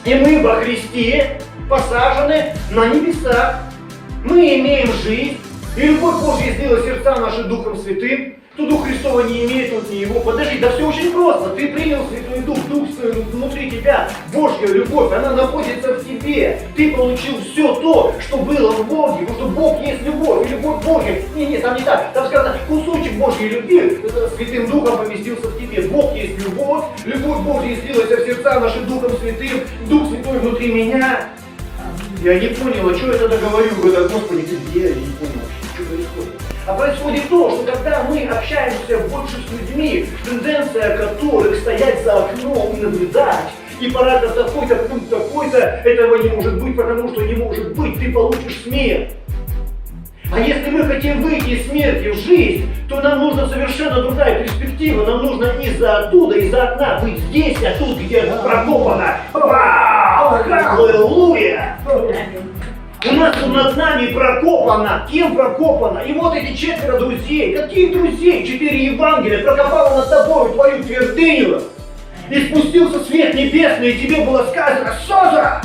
И мы во Христе посажены на небесах. Мы имеем жизнь, и любовь Божья сделала сердца наши Духом Святым. Кто Дух Христова не имеет, тот не его. Подожди, да все очень просто. Ты принял Святой Дух, Дух внутри тебя, Божья любовь, она находится в тебе. Ты получил все то, что было в Боге, потому что Бог есть любовь, и любовь Божья. Нет, там не так. Там сказано, кусочек Божьей любви Святым Духом поместился в тебе. Бог есть любовь, любовь Божья излилась в сердца наши Духом Святым, Дух Святой внутри меня. Я не понял, а что я тогда говорю? Говорю, Господи, ты где? Я не понял вообще, что происходит. А происходит то, что когда мы общаемся больше с людьми, тенденция которых стоять за окном и наблюдать, и параграф такой-то, пункт такой-то, этого не может быть, потому что не может быть, ты получишь смерть. А если мы хотим выйти из смерти в жизнь, то нам нужна совершенно другая перспектива. Нам нужно из-за оттуда, из-за окна быть здесь, а тут, где прокопано. Вау! Аллилуйя! У нас тут над нами прокопано. Кем прокопано? И вот эти 4 друзей. Каких друзей? 4 Евангелия прокопало над тобой твою твердыню. И спустился свет небесный, и тебе было сказано: Соза!